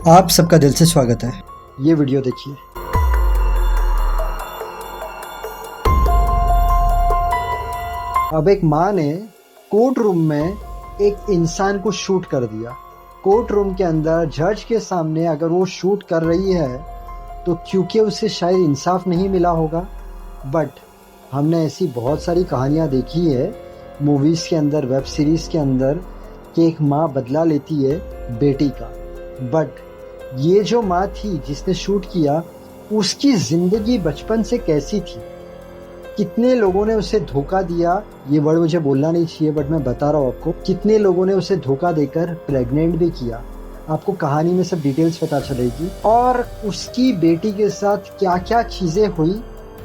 आप सबका दिल से स्वागत है। ये वीडियो देखिए। अब एक माँ ने कोर्ट रूम में एक इंसान को शूट कर दिया। कोर्ट रूम के अंदर जज के सामने अगर वो शूट कर रही है तो क्योंकि उसे शायद इंसाफ नहीं मिला होगा। बट हमने ऐसी बहुत सारी कहानियाँ देखी है मूवीज़ के अंदर, वेब सीरीज़ के अंदर, कि एक माँ बदला लेती है बेटी का। बट ये जो माँ थी जिसने शूट किया, उसकी ज़िंदगी बचपन से कैसी थी, कितने लोगों ने उसे धोखा दिया। ये वर्ड मुझे बोलना नहीं चाहिए बट मैं बता रहा हूँ आपको, कितने लोगों ने उसे धोखा देकर प्रेग्नेंट भी किया। आपको कहानी में सब डिटेल्स पता चलेगी और उसकी बेटी के साथ क्या क्या चीज़ें हुई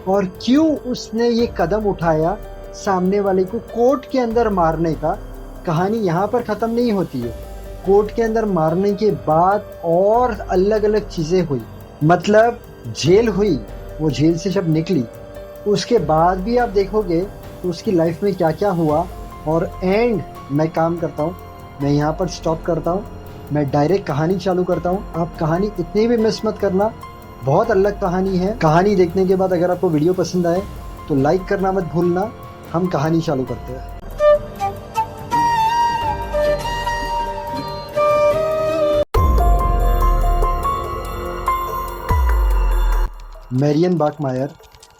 और क्यों उसने ये कदम उठाया सामने वाले को कोर्ट के अंदर मारने का। कहानी यहाँ पर ख़त्म नहीं होती है। कोर्ट के अंदर मारने के बाद और अलग अलग चीज़ें हुई, मतलब जेल हुई। वो जेल से जब निकली उसके बाद भी आप देखोगे तो उसकी लाइफ में क्या क्या हुआ। और एंड मैं काम करता हूँ, मैं यहाँ पर स्टॉप करता हूँ, मैं डायरेक्ट कहानी चालू करता हूँ। आप कहानी इतनी भी मिस मत करना, बहुत अलग कहानी है। कहानी देखने के बाद अगर आपको वीडियो पसंद आए तो लाइक करना मत भूलना। हम कहानी चालू करते हैं। मैरियन बाकमायर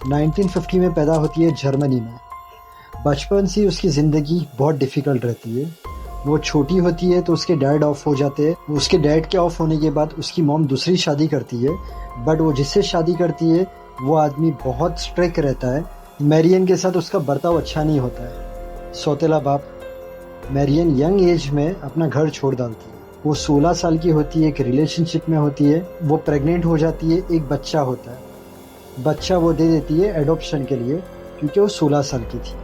1950 में पैदा होती है जर्मनी में। बचपन से उसकी ज़िंदगी बहुत डिफ़िकल्ट रहती है। वो छोटी होती है तो उसके डैड ऑफ हो जाते हैं। उसके डैड के ऑफ होने के बाद उसकी मॉम दूसरी शादी करती है। बट वो जिससे शादी करती है वो आदमी बहुत स्ट्रिक्ट रहता है। मैरियन के साथ उसका बर्ताव अच्छा नहीं होता है। सौतेला बाप। मैरियन यंग एज में अपना घर छोड़ डालती है। वो 16 साल की होती है, एक रिलेशनशिप में होती है। वो प्रेग्नेंट हो जाती है, एक बच्चा होता है। बच्चा वो दे देती है एडॉप्शन के लिए क्योंकि वो 16 साल की थी।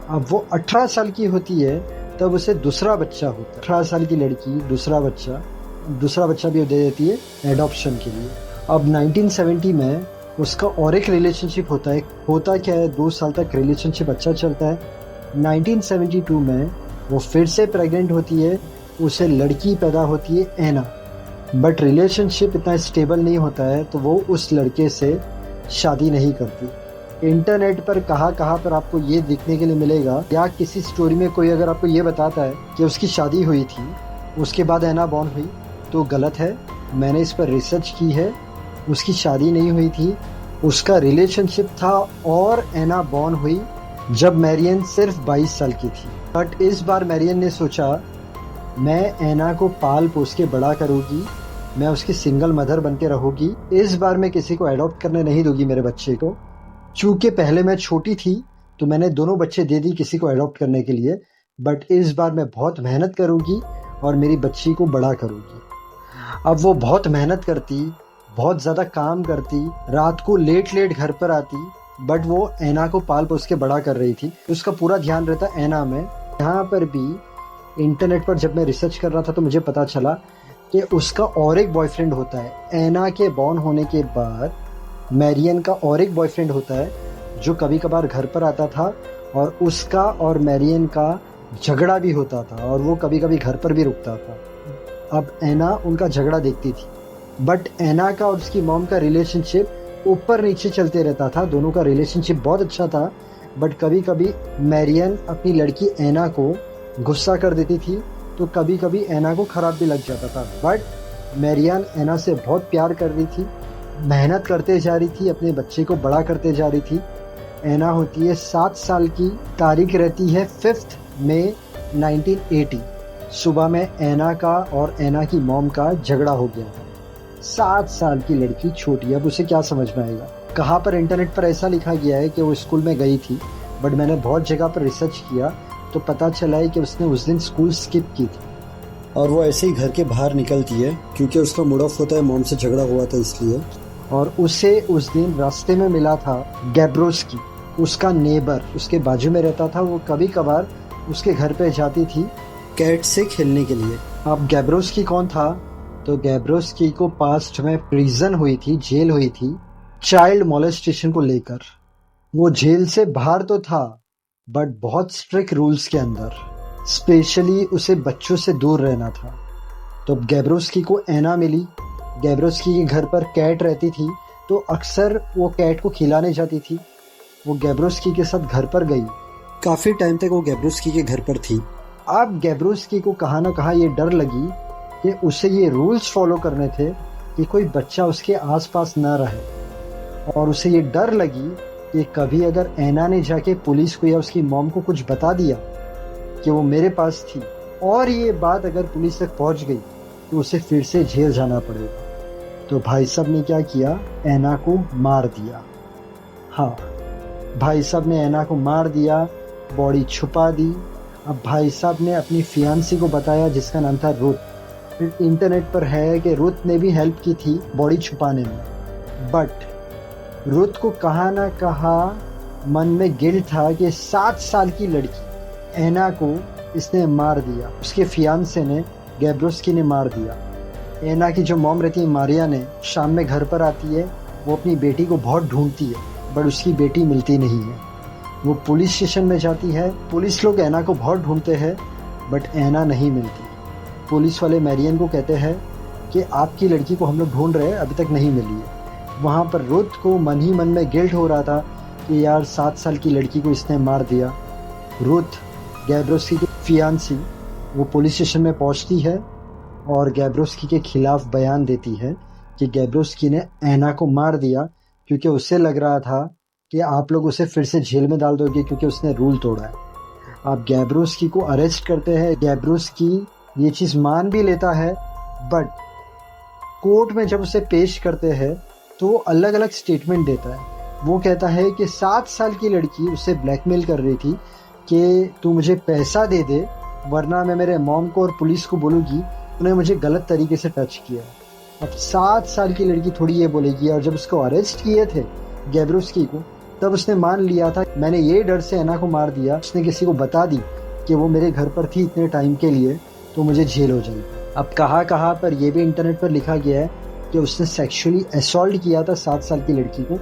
अब वो 18 साल की होती है तब उसे दूसरा बच्चा होता है। 18 साल की लड़की दूसरा बच्चा भी वो दे देती है एडॉप्शन के लिए। अब 1970 में उसका और एक रिलेशनशिप होता है। होता क्या है, 2 साल तक रिलेशनशिप अच्छा चलता है। 1972 में वो फिर से प्रेग्नेंट होती है। उसे लड़की पैदा होती है, एना। बट रिलेशनशिप इतना स्टेबल नहीं होता है तो वो उस लड़के से शादी नहीं करती। इंटरनेट पर कहाँ पर आपको ये देखने के लिए मिलेगा, या किसी स्टोरी में कोई अगर आपको ये बताता है कि उसकी शादी हुई थी उसके बाद एना बॉर्न हुई, तो गलत है। मैंने इस पर रिसर्च की है। उसकी शादी नहीं हुई थी, उसका रिलेशनशिप था और एना बॉर्न हुई जब मैरियन सिर्फ 22 साल की थी। बट इस बार मैरियन ने सोचा मैं एना को पाल पोस के बड़ा करूँगी, मैं उसकी सिंगल मदर बन के रहूँगी। इस बार मैं किसी को एडॉप्ट करने नहीं दूंगी मेरे बच्चे को। चूँकि पहले मैं छोटी थी तो मैंने दोनों बच्चे दे दी किसी को एडॉप्ट करने के लिए। बट इस बार मैं बहुत मेहनत करूँगी और मेरी बच्ची को बड़ा करूँगी। अब वो बहुत मेहनत करती, बहुत ज़्यादा काम करती, रात को लेट घर पर आती। बट वो एना को पाल पोस के बड़ा कर रही थी, उसका पूरा ध्यान रहता एना में। यहाँ पर भी इंटरनेट पर जब मैं रिसर्च कर रहा था तो मुझे पता चला कि उसका और एक बॉयफ्रेंड होता है। एना के बॉर्न होने के बाद मैरियन का और एक बॉयफ्रेंड होता है जो कभी कभार घर पर आता था और उसका और मैरियन का झगड़ा भी होता था और वो कभी कभी घर पर भी रुकता था। अब एना उनका झगड़ा देखती थी। बट एना का और उसकी मॉम का रिलेशनशिप ऊपर नीचे चलते रहता था। दोनों का रिलेशनशिप बहुत अच्छा था। बट कभी कभी मैरियन अपनी लड़की एना को गुस्सा कर देती थी तो कभी कभी एना को खराब भी लग जाता था। बट मैरियन एना से बहुत प्यार कर रही थी, मेहनत करते जा रही थी, अपने बच्चे को बड़ा करते जा रही थी। एना होती है 7 साल की, तारीख रहती है 5 मई 1980। सुबह में एना का और एना की मॉम का झगड़ा हो गया था। 7 साल की लड़की छोटी, अब उसे क्या समझ में आएगा। कहाँ पर इंटरनेट पर ऐसा लिखा गया है कि वो स्कूल में गई थी, बट मैंने बहुत जगह पर रिसर्च किया तो पता चला है कि उसने उस दिन स्कूल स्किप की थी और वो ऐसे ही घर के बाहर निकलती है क्योंकि उसका मूड ऑफ होता है, मॉम से झगड़ा हुआ था इसलिए। और उसे उस दिन रास्ते में मिला था गैब्रोस्की, उसका नेबर, उसके बाजू में रहता था। वो कभी कभार उसके घर पे जाती थी कैट से खेलने के लिए। अब गैब्रोस्की कौन था, तो गैब्रोस्की को पास्ट में प्रिजन हुई थी, जेल हुई थी चाइल्ड मोलेस्टेशन को लेकर। वो जेल से बाहर तो था बट बहुत स्ट्रिक्ट रूल्स के अंदर। स्पेशली उसे बच्चों से दूर रहना था। तो गैब्रोस्की को एना मिली। गैब्रोस्की के घर पर कैट रहती थी, तो अक्सर वो कैट को खिलाने जाती थी। वो गैब्रोस्की के साथ घर पर गई। काफ़ी टाइम तक वो गैब्रोस्की के घर पर थी। अब गैब्रोस्की को कहाँ ना कहाँ ये डर लगी कि उसे ये रूल्स फॉलो करने थे कि कोई बच्चा उसके आसपास न रहे। और उसे ये डर लगी कि कभी अगर एना ने जाके पुलिस को या उसकी मॉम को कुछ बता दिया कि वो मेरे पास थी, और ये बात अगर पुलिस तक पहुंच गई तो उसे फिर से जेल जाना पड़ेगा। तो भाई साहब ने क्या किया, एना को मार दिया। हाँ, भाई साहब ने एना को मार दिया, बॉडी छुपा दी। अब भाई साहब ने अपनी फियांसी को बताया जिसका नाम था रुथ। फिर इंटरनेट पर है कि रुथ ने भी हेल्प की थी बॉडी छुपाने में, बट रुथ को कहाँ ना कहाँ मन में गिल्ट था कि 7 साल की लड़की एना को इसने मार दिया। उसके फियांसे ने, गैब्रोस्की ने मार दिया। एना की जो मॉम रहती है मारिया ने, शाम में घर पर आती है। वो अपनी बेटी को बहुत ढूंढती है, बट उसकी बेटी मिलती नहीं है। वो पुलिस स्टेशन में जाती है। पुलिस लोग एना को बहुत ढूंढते हैं, बट एना नहीं मिलती। पुलिस वाले मैरियन को कहते हैं कि आपकी लड़की को हम लोग ढूंढ रहे हैं, अभी तक नहीं मिली है। वहाँ पर रुथ को मन ही मन में गिल्ट हो रहा था कि यार 7 साल की लड़की को इसने मार दिया। रुथ, गैब्रोस्की की फियांसी, वो पुलिस स्टेशन में पहुँचती है और गैब्रोस्की के खिलाफ बयान देती है कि गैब्रोस्की ने एना को मार दिया क्योंकि उसे लग रहा था कि आप लोग उसे फिर से जेल में डाल दोगे क्योंकि उसने रूल तोड़ा है। आप गैब्रोस्की को अरेस्ट करते हैं। गैब्रोस्की ये चीज़ मान भी लेता है, बट कोर्ट में जब उसे पेश करते हैं तो वो अलग अलग स्टेटमेंट देता है। वो कहता है कि 7 साल की लड़की उसे ब्लैकमेल कर रही थी कि तू मुझे पैसा दे दे, वरना मैं मेरे मॉम को और पुलिस को बोलूँगी उन्हें मुझे गलत तरीके से टच किया। अब 7 साल की लड़की थोड़ी ये बोलेगी। और जब उसको अरेस्ट किए थे गैब्रोस्की को, तब उसने मान लिया था मैंने ये डर से एना को मार दिया, उसने किसी को बता दी कि वो मेरे घर पर थी इतने टाइम के लिए, तो मुझे जेल हो जाएगी। अब कहाँ पर ये भी इंटरनेट पर लिखा गया है कि उसने सेक्सुअली असॉल्ट किया था 7 साल की लड़की को,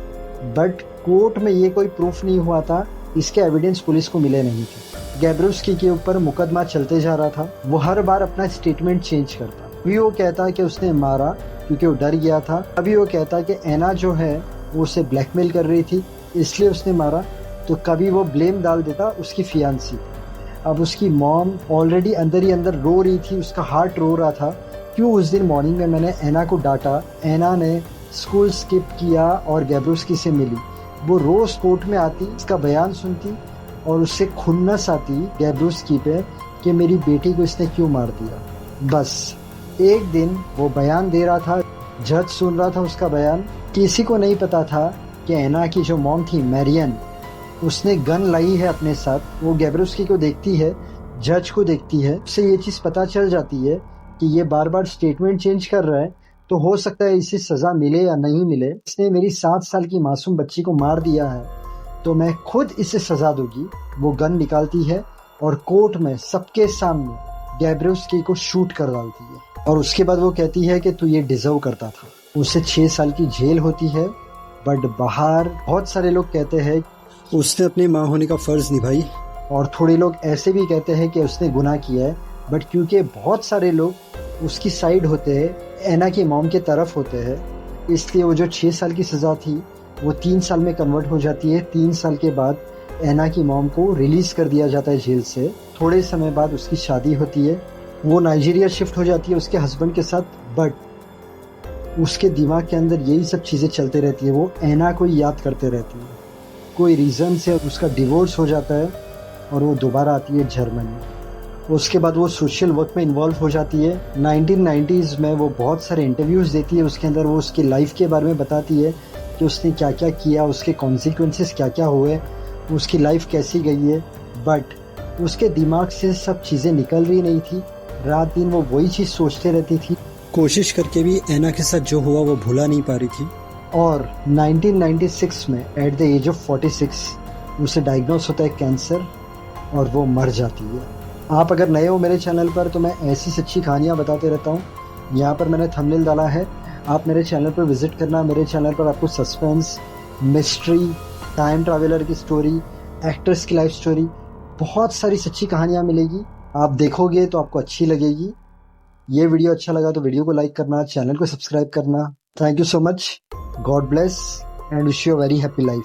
बट कोर्ट में ये कोई प्रूफ नहीं हुआ था। इसके एविडेंस पुलिस को मिले नहीं थे। गैब्रोस्की के ऊपर मुकदमा चलते जा रहा था। वो हर बार अपना स्टेटमेंट चेंज करता। कभी वो कहता कि उसने मारा क्योंकि वो डर गया था, कभी वो कहता कि एना जो है वो उसे ब्लैकमेल कर रही थी इसलिए उसने मारा, तो कभी वो ब्लेम डाल देता उसकी फियांसी। अब उसकी मॉम ऑलरेडी अंदर ही अंदर रो रही थी, उसका हार्ट रो रहा था। क्यों उस दिन मॉर्निंग में मैंने एना को डांटा, एना ने स्कूल स्किप किया और गैब्रोस्की से मिली। वो रोज कोर्ट में आती, इसका बयान सुनती और उससे खुन्नस आती गैब्रोस्की पे कि मेरी बेटी को इसने क्यों मार दिया। बस एक दिन वो बयान दे रहा था, जज सुन रहा था उसका बयान। किसी को नहीं पता था कि एना की जो मॉम थी मैरियन, उसने गन लाई है अपने साथ। वो गैब्रोस्की को देखती है, जज को देखती है, उससे ये चीज़ पता चल जाती है कि ये बार बार स्टेटमेंट चेंज कर रहा है, तो हो सकता है इसे सज़ा मिले या नहीं मिले। इसने मेरी 7 साल की मासूम बच्ची को मार दिया है, तो मैं खुद इसे सज़ा दूंगी। वो गन निकालती है और कोर्ट में सबके सामने गैब्रोस्की को शूट कर डालती है। और उसके बाद वो कहती है कि तू ये डिजर्व करता था। उसे 6 साल की जेल होती है, बट बाहर बहुत सारे लोग कहते हैं उसने अपनी माँ होने का फ़र्ज़ निभाई, और थोड़े लोग ऐसे भी कहते हैं कि उसने गुनाह किया है। बट क्योंकि बहुत सारे लोग उसकी साइड होते हैं, एना की मॉम के तरफ होते हैं, इसलिए वो जो 6 साल की सज़ा थी वो 3 साल में कन्वर्ट हो जाती है। 3 साल के बाद एना की मॉम को रिलीज़ कर दिया जाता है जेल से। थोड़े समय बाद उसकी शादी होती है। वो नाइजीरिया शिफ्ट हो जाती है उसके हस्बैंड के साथ, बट उसके दिमाग के अंदर यही सब चीज़ें चलते रहती है। वो एना को ही याद करते रहती है। कोई रीज़न से उसका डिवोर्स हो जाता है और वो दोबारा आती है जर्मनी। उसके बाद वो सोशल वर्क में इन्वॉल्व हो जाती है। 1990s में वो बहुत सारे इंटरव्यूज़ देती है। उसके अंदर वो उसकी लाइफ के बारे में बताती है कि उसने क्या क्या किया, उसके कॉन्सिक्वेंसेस क्या क्या हुए, उसकी लाइफ कैसी गई है। बट उसके दिमाग से सब चीज़ें निकल रही नहीं थी। रात दिन वो वही चीज़ सोचते रहती थी। कोशिश करके भी एना के साथ जो हुआ वो भुला नहीं पा रही थी। और 1996 में एट द एज ऑफ 46 उसे डायग्नोस होता है कैंसर और वो मर जाती है। आप अगर नए हो मेरे चैनल पर तो मैं ऐसी सच्ची कहानियाँ बताते रहता हूँ। यहाँ पर मैंने थंबनेल डाला है, आप मेरे चैनल पर विजिट करना। मेरे चैनल पर आपको सस्पेंस, मिस्ट्री, टाइम ट्रैवलर की स्टोरी, एक्टर्स की लाइफ स्टोरी, बहुत सारी सच्ची कहानियाँ मिलेगी। आप देखोगे तो आपको अच्छी लगेगी। ये वीडियो अच्छा लगा तो वीडियो को लाइक करना, चैनल को सब्सक्राइब करना। Thank you so much. God bless and wish you a very happy life.